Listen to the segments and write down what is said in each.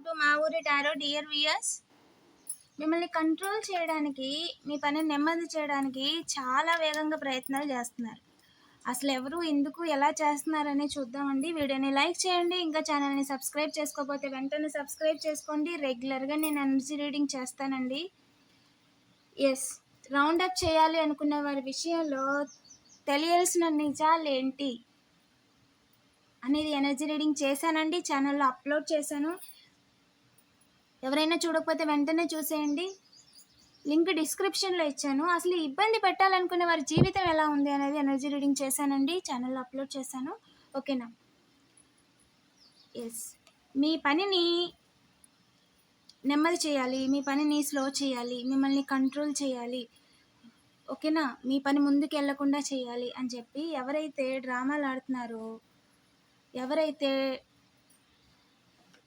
To మా ఊరి tarot. Dear weirs, మిమ్మల్ని కంట్రోల్ చేయడానికి, మీ పనిని నెమ్మది చేయడానికి చాలా వేగంగా ప్రయత్నాలు చేస్తున్నారు. అసలు ఎవరు, ఎందుకు, ఎలా చేస్తున్నారని చూద్దామండి. వీడియోని లైక్ చేయండి. ఇంకా ఛానల్ని సబ్స్క్రైబ్ చేసుకోకపోతే వెంటనే సబ్స్క్రైబ్ చేసుకోండి. రెగ్యులర్గా నేను ఎనర్జీ రీడింగ్ చేస్తానండి. ఎస్, రౌండ్ అప్ చేయాలి అనుకునే వారి విషయంలో తెలియాల్సిన నిజాలు ఏంటి అనేది ఎనర్జీ రీడింగ్ చేశానండి. ఛానల్లో అప్లోడ్ చేశాను. ఎవరైనా చూడకపోతే వెంటనే చూసేయండి. లింక్ డిస్క్రిప్షన్లో ఇచ్చాను. అసలు ఇబ్బంది పెట్టాలనుకునే వారి జీవితం ఎలా ఉంది అనేది ఎనర్జీ రీడింగ్ చేశానండి. ఛానల్లో అప్లోడ్ చేశాను. ఓకేనా? ఎస్, మీ పనిని నెమ్మది చేయాలి, మీ పనిని స్లో చేయాలి, మిమ్మల్ని కంట్రోల్ చేయాలి, ఓకేనా? మీ పని ముందుకు వెళ్లకుండా చేయాలి అని చెప్పి ఎవరైతే డ్రామాలు ఆడుతున్నారో, ఎవరైతే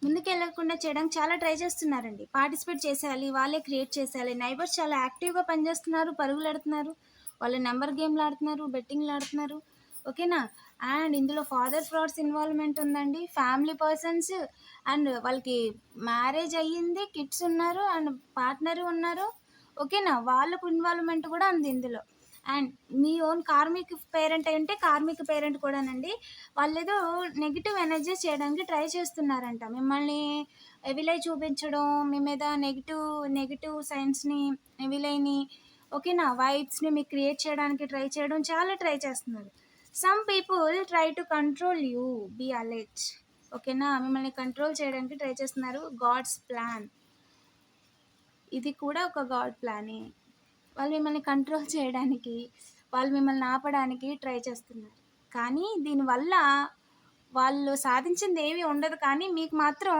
ముందుకెళ్ళకుండా చేయడానికి చాలా ట్రై చేస్తున్నారండి. పార్టిసిపేట్ చేసేయాలి, వాళ్ళే క్రియేట్ చేసేయాలి. నైబర్స్ చాలా యాక్టివ్గా పనిచేస్తున్నారు, పరుగులు ఆడుతున్నారు, వాళ్ళ నెంబర్ గేమ్లు ఆడుతున్నారు, బెట్టింగ్లు ఆడుతున్నారు, ఓకేనా? అండ్ ఇందులో ఫాదర్ ఫ్రాడ్స్ ఇన్వాల్వ్మెంట్ ఉందండి. ఫ్యామిలీ పర్సన్స్ అండ్ వాళ్ళకి మ్యారేజ్ అయ్యింది, కిడ్స్ ఉన్నారు అండ్ పార్ట్నర్ ఉన్నారు, ఓకేనా? వాళ్ళకు ఇన్వాల్వ్మెంట్ కూడా ఉంది ఇందులో. And me own karmic parent అంటే కార్మిక్ పేరెంట్ కూడానండి. వాళ్ళు ఏదో నెగిటివ్ ఎనర్జీ చేయడానికి ట్రై చేస్తున్నారంట. మిమ్మల్ని ఎవిలై చూపించడం, మీ మీద నెగిటివ్ సైన్స్ని, ఎవిలైని, ఓకేనా, వైబ్స్ని మీకు క్రియేట్ చేయడానికి ట్రై చేయడం, చాలా ట్రై చేస్తున్నారు. Some people try to control you, be alert, ఓకేనా? మిమ్మల్ని కంట్రోల్ చేయడానికి ట్రై చేస్తున్నారు. గాడ్స్ ప్లాన్, ఇది కూడా ఒక గాడ్ ప్లానే. వాళ్ళు మిమ్మల్ని కంట్రోల్ చేయడానికి, వాళ్ళు మిమ్మల్ని ఆపడానికి ట్రై చేస్తున్నారు. కానీ దీనివల్ల వాళ్ళు సాధించింది ఏమీ ఉండదు. కానీ మీకు మాత్రం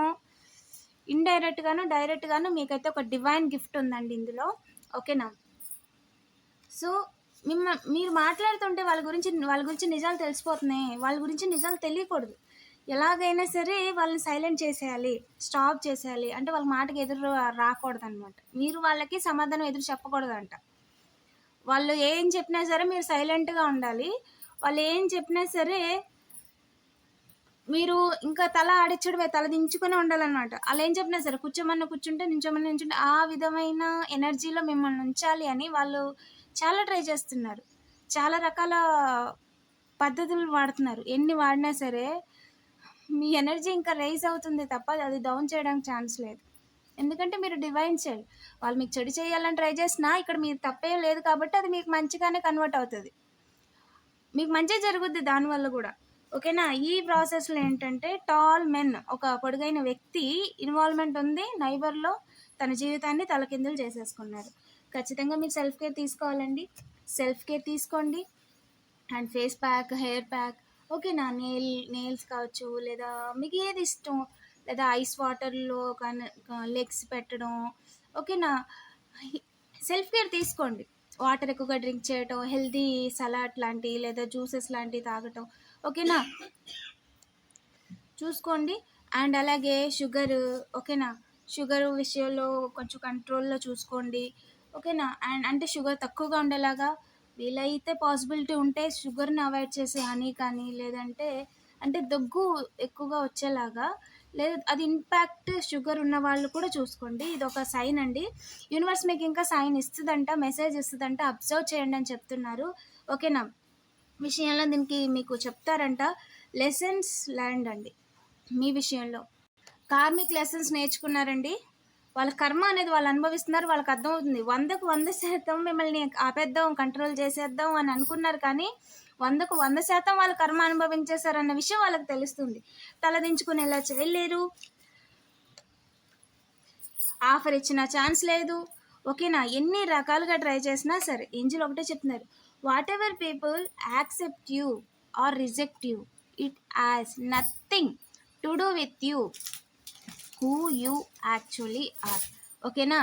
ఇండైరెక్ట్గాను డైరెక్ట్గాను మీకైతే ఒక డివైన్ గిఫ్ట్ ఉందండి ఇందులో, ఓకేనా? సో మీరు మాట్లాడుతుంటే వాళ్ళ గురించి నిజాలు తెలిసిపోతున్నాయి. వాళ్ళ గురించి నిజాలు తెలియకూడదు. ఎలాగైనా సరే వాళ్ళని సైలెంట్ చేసేయాలి, స్టాప్ చేసేయాలి. అంటే వాళ్ళ మాటకి ఎదురు రాకూడదు అనమాట. మీరు వాళ్ళకి సమాధానం ఎదురు చెప్పకూడదంట. వాళ్ళు ఏం చెప్పినా సరే మీరు సైలెంట్గా ఉండాలి. వాళ్ళు ఏం చెప్పినా సరే మీరు ఇంకా తల ఆడించడమే, తల దించుకొని ఉండాలన్నమాట. వాళ్ళు ఏం చెప్పినా సరే కూర్చోమన్నా కూర్చుంటే, నించోమన్నా నించుంటే, ఆ విధమైన ఎనర్జీలో మిమ్మల్ని ఉంచాలి అని వాళ్ళు చాలా ట్రై చేస్తున్నారు. చాలా రకాల పద్ధతులు వాడుతున్నారు. ఎన్ని వాడినా సరే మీ ఎనర్జీ ఇంకా రైజ్ అవుతుంది తప్ప అది డౌన్ చేయడానికి ఛాన్స్ లేదు. ఎందుకంటే మీరు డివైన్ చైల్డ్. వాళ్ళు మీకు చెడు చేయాలని ట్రై చేసినా ఇక్కడ మీరు తప్పేం లేదు కాబట్టి అది మీకు మంచిగానే కన్వర్ట్ అవుతుంది. మీకు మంచి జరుగుద్ది దానివల్ల కూడా, ఓకేనా? ఈ ప్రాసెస్లో ఏంటంటే టాల్ మెన్, ఒక పొడుగైన వ్యక్తి ఇన్వాల్వ్మెంట్ ఉంది. నైబర్లో తన జీవితాన్ని తలకిందులు చేసేసుకున్నారు. ఖచ్చితంగా మీరు సెల్ఫ్ కేర్ తీసుకోవాలండి. సెల్ఫ్ కేర్ తీసుకోండి. And face pack, hair pack, ఓకేనా? నెయిల్స్ కావచ్చు, లేదా మీకు ఏది ఇష్టం, లేదా ఐస్ వాటర్లో లెగ్స్ పెట్టడం, ఓకేనా? సెల్ఫ్ కేర్ తీసుకోండి. వాటర్ ఎక్కువగా డ్రింక్ చేయటం, హెల్తీ సలాడ్ లాంటివి లేదా జ్యూసెస్ లాంటివి తాగటం, ఓకేనా? చూసుకోండి. అండ్ అలాగే షుగర్, ఓకేనా? షుగర్ విషయంలో కొంచెం కంట్రోల్లో చూసుకోండి, ఓకేనా? అండ్ అంటే షుగర్ తక్కువగా ఉండేలాగా వీలైతే పాసిబిలిటీ ఉంటే షుగర్ని అవాయిడ్ చేసి హనీ కానీ, లేదంటే అంటే దగ్గు ఎక్కువగా వచ్చేలాగా, లేదు అది ఇంపాక్ట్ షుగర్ ఉన్న వాళ్ళు కూడా చూసుకోండి. ఇది ఒక సైన్ అండి. యూనివర్స్ మీకు ఇంకా సైన్ ఇస్తుందంట, మెసేజ్ ఇస్తుందంట. అబ్జర్వ్ చేయండి అని చెప్తున్నారు, ఓకేనా? విషయంలో దీనికి మీకు చెప్తారంట. లెసన్స్ లెర్న్డ్ అండి. మీ విషయంలో కార్మిక్ లెసన్స్ నేర్చుకున్నారండి. వాళ్ళ కర్మ అనేది వాళ్ళు అనుభవిస్తున్నారు. వాళ్ళకి అర్థమవుతుంది. 100కు 100% మిమ్మల్ని ఆపేద్దాం, కంట్రోల్ చేసేద్దాం అని అనుకున్నారు. కానీ 100కు 100% వాళ్ళు కర్మ అనుభవించేశారన్న విషయం వాళ్ళకి తెలుస్తుంది. తలదించుకునేలా చేయలేరు, ఆఫర్ ఇచ్చిన ఛాన్స్ లేదు, ఓకేనా? ఎన్ని రకాలుగా ట్రై చేసినా సరే ఏంజిల్ ఒకటే చెప్తున్నారు. Whatever people accept you or reject you, it has nothing to do with you, who you actually are, ఓకేనా?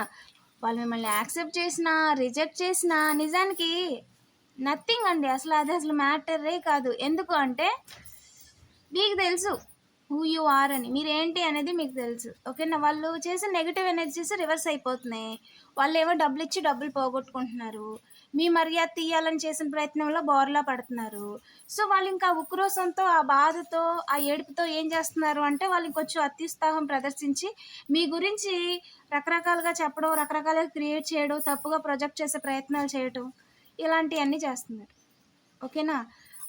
వాళ్ళు మిమ్మల్ని యాక్సెప్ట్ చేసినా రిజెక్ట్ చేసినా నిజానికి నథింగ్ అండి. అసలు మ్యాటరే కాదు. ఎందుకు అంటే మీకు తెలుసు హూ యూ ఆర్ అని, మీరేంటి అనేది మీకు తెలుసు, ఓకేనా? వాళ్ళు చేసే నెగిటివ్ ఎనర్జీస్ రివర్స్ అయిపోతున్నాయి. వాళ్ళు ఏమో డబ్బులు ఇచ్చి డబ్బులు పోగొట్టుకుంటున్నారు. మీ మర్యాద తీయాలని చేసిన ప్రయత్నంలో బోర్లా పడుతున్నారు. సో వాళ్ళు ఇంకా ఉక్రోషంతో, ఆ బాధతో, ఆ ఏడుపుతో ఏం చేస్తున్నారు అంటే వాళ్ళు ఇంకొంచెం అత్యుత్సాహం ప్రదర్శించి మీ గురించి రకరకాలుగా చెప్పడం, రకరకాలుగా క్రియేట్ చేయడం, తప్పుగా ప్రొజెక్ట్ చేసే ప్రయత్నాలు చేయటం, ఇలాంటివన్నీ చేస్తున్నారు. ఓకేనా?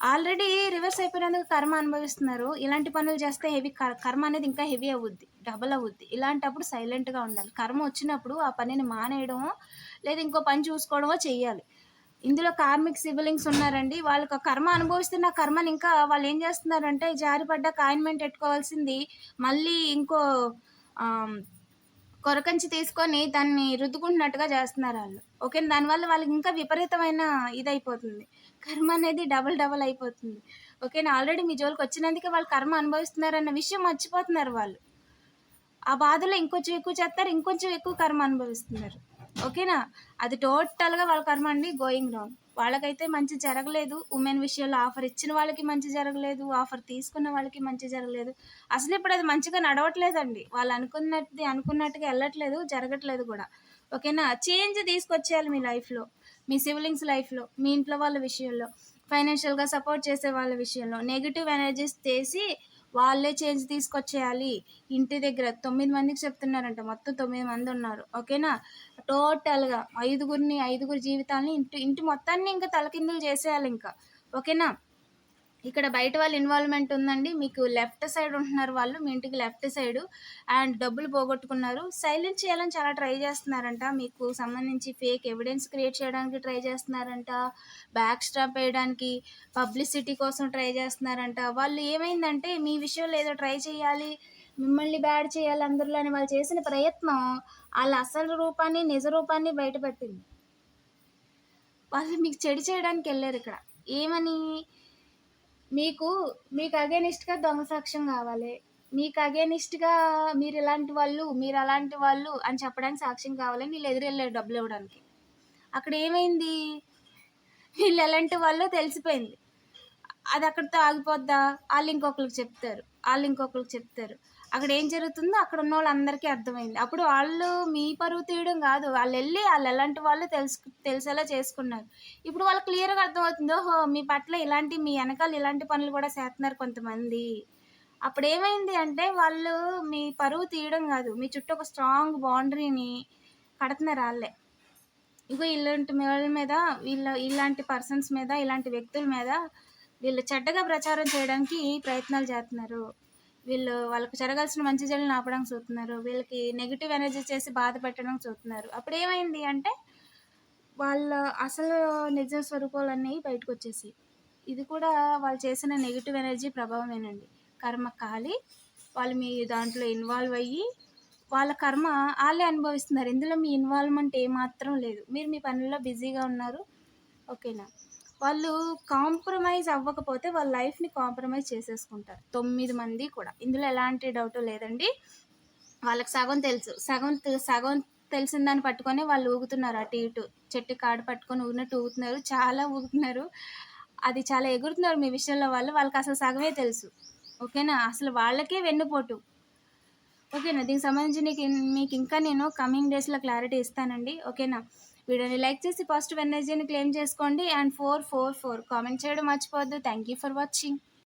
ఆల్రెడీ రివర్స్ అయిపోయినందుకు కర్మ అనుభవిస్తున్నారు. ఇలాంటి పనులు చేస్తే కర్మ అనేది ఇంకా హెవీ అవుద్ది, డబల్ అవుద్ది. ఇలాంటప్పుడు సైలెంట్గా ఉండాలి. కర్మ వచ్చినప్పుడు ఆ పనిని మానేయడమో లేదా ఇంకో పని చూసుకోవడమో చెయ్యాలి. ఇందులో కార్మిక్ సిబిలింగ్స్ ఉన్నారండి. వాళ్ళకి ఆ కర్మ అనుభవిస్తున్న కర్మని ఇంకా వాళ్ళు ఏం చేస్తున్నారంటే జారిపడ్డ కాయిన్మెంట్ పెట్టుకోవాల్సింది మళ్ళీ ఇంకో కొరకంచి తీసుకొని దాన్ని రుద్దుకుంటున్నట్టుగా చేస్తున్నారు వాళ్ళు. ఓకే, దానివల్ల వాళ్ళకి ఇంకా విపరీతమైన ఇదైపోతుంది. కర్మ అనేది డబల్ అయిపోతుంది. ఓకేనా? ఆల్రెడీ మీ జోలికి వచ్చినందుకే వాళ్ళు కర్మ అనుభవిస్తున్నారన్న విషయం మర్చిపోతున్నారు వాళ్ళు. ఆ బాధలో ఇంకొంచెం ఎక్కువ చేస్తారు, ఇంకొంచెం ఎక్కువ కర్మ అనుభవిస్తున్నారు. ఓకేనా? అది టోటల్గా వాళ్ళ కర్మ అండి గోయింగ్ రాంగ్. వాళ్ళకైతే మంచి జరగలేదు. ఉమెన్ విషయంలో ఆఫర్ ఇచ్చిన వాళ్ళకి మంచి జరగలేదు, ఆఫర్ తీసుకున్న వాళ్ళకి మంచి జరగలేదు. అసలు ఇప్పుడు అది మంచిగా నడవట్లేదండి. వాళ్ళు అనుకున్నట్టుగా వెళ్ళట్లేదు, జరగట్లేదు కూడా. ఓకేనా? చేంజ్ తీసుకొచ్చేయాలి మీ లైఫ్లో, మీ సిబ్లింగ్స్ లైఫ్లో, మీ ఇంట్లో వాళ్ళ విషయంలో, ఫైనాన్షియల్గా సపోర్ట్ చేసే వాళ్ళ విషయంలో నెగిటివ్ ఎనర్జీస్ తీసి వాళ్ళే చేంజ్ తీసుకొచ్చేయాలి. ఇంటి దగ్గర 9 మందికి చెప్తున్నారంట, మొత్తం 9 మంది ఉన్నారు. ఓకేనా? టోటల్గా ఐదుగురు జీవితాలని ఇంటి మొత్తాన్ని ఇంకా తలకిందులు చేసేయాలి ఇంకా. ఓకేనా? ఇక్కడ బయట వాళ్ళ ఇన్వాల్వ్మెంట్ ఉందండి. మీకు లెఫ్ట్ సైడ్ ఉంటున్నారు వాళ్ళు, మీ ఇంటికి లెఫ్ట్ సైడు. అండ్ డబ్బులు పోగొట్టుకున్నారు. సైలెంట్ చేయాలని చాలా ట్రై చేస్తున్నారంట. మీకు సంబంధించి ఫేక్ ఎవిడెన్స్ క్రియేట్ చేయడానికి ట్రై చేస్తున్నారంట, బ్యాక్ స్టాప్ వేయడానికి, పబ్లిసిటీ కోసం ట్రై చేస్తున్నారంట. వాళ్ళు ఏమైందంటే మీ విషయంలో ఏదో ట్రై చేయాలి, మిమ్మల్ని బ్యాడ్ చేయాలి అందరిలో అని వాళ్ళు చేసిన ప్రయత్నం వాళ్ళ అసలు రూపాన్ని, నిజ రూపాన్ని బయటపెట్టింది. వాళ్ళు మీకు చెడు చేయడానికి వెళ్ళారు ఇక్కడ. ఏమని? మీకు అగేనిస్ట్గా దొంగ సాక్ష్యం కావాలి, మీకు అగేనిస్ట్గా మీరు ఇలాంటి వాళ్ళు, మీరు అలాంటి వాళ్ళు అని చెప్పడానికి సాక్ష్యం కావాలని వీళ్ళు ఎదురెళ్ళారు డబ్బులు ఇవ్వడానికి. అక్కడ ఏమైంది? వీళ్ళు ఎలాంటి వాళ్ళో తెలిసిపోయింది. అది అక్కడితో ఆగిపోద్దా? వాళ్ళు ఇంకొకరికి చెప్తారు. అక్కడ ఏం జరుగుతుందో అక్కడ ఉన్న వాళ్ళందరికీ అర్థమైంది. అప్పుడు వాళ్ళు మీ పరువు తీయడం కాదు, వాళ్ళు ఎలాంటి వాళ్ళు తెలిసేలా చేసుకున్నారు. ఇప్పుడు వాళ్ళకి క్లియర్గా అర్థమవుతుంది, ఓహో మీ పట్ల మీ వెనకాల ఇలాంటి పనులు కూడా చేస్తున్నారు కొంతమంది. అప్పుడు ఏమైంది అంటే వాళ్ళు మీ పరువు తీయడం కాదు, మీ చుట్టూ ఒక స్ట్రాంగ్ బౌండరీని కడుతున్నారు వాళ్ళే. ఇగో ఇలాంటి వాళ్ళ మీద, ఇలాంటి పర్సన్స్ మీద, ఇలాంటి వ్యక్తుల మీద వీళ్ళు చెడ్డగా ప్రచారం చేయడానికి ప్రయత్నాలు చేస్తున్నారు. వాళ్ళకి జరగాల్సిన మంచి జల్ని ఆపడానికి చూస్తున్నారు, వీళ్ళకి నెగిటివ్ ఎనర్జీ చేసి బాధ పెట్టడానికి చూస్తున్నారు. అప్పుడు ఏమైంది అంటే వాళ్ళ అసలు నిజ స్వరూపాలన్నీ బయటకు వచ్చేసి, ఇది కూడా వాళ్ళు చేసిన నెగిటివ్ ఎనర్జీ ప్రభావమేనండి. కర్మ కాలి వాళ్ళు మీ దాంట్లో ఇన్వాల్వ్ అయ్యి వాళ్ళ కర్మ వాళ్ళే అనుభవిస్తున్నారు. ఇందులో మీ ఇన్వాల్వ్మెంట్ ఏమాత్రం లేదు, మీరు మీ పనుల్లో బిజీగా ఉన్నారు. ఓకేనా? వాళ్ళు కాంప్రమైజ్ అవ్వకపోతే వాళ్ళ లైఫ్ని కాంప్రమైజ్ చేసేసుకుంటారు 9 మంది కూడా. ఇందులో ఎలాంటి డౌట్ లేదండి. వాళ్ళకి సగం తెలుసు, సగం తెలిసిన దాన్ని పట్టుకొని వాళ్ళు ఊగుతున్నారు అటు ఇటు, చెట్టు కాడు పట్టుకొని ఊగినట్టు ఊగుతున్నారు, చాలా ఊగుతున్నారు. అది చాలా ఎగురుతున్నారు మీ విషయంలో. వాళ్ళకి అసలు సగమే తెలుసు. ఓకేనా? అసలు వాళ్ళకే వెన్నుపోటు. ఓకేనా? దీనికి సంబంధించి మీకు ఇంకా నేను కమింగ్ డేస్లో క్లారిటీ ఇస్తానండి. ఓకేనా? వీడియోని లైక్ చేసి పాజిటివ్ ఎనర్జీని క్లెయిమ్ చేసుకోండి. అండ్ 444 కామెంట్ చేయడం మర్చిపోవద్దు. Thank you for watching.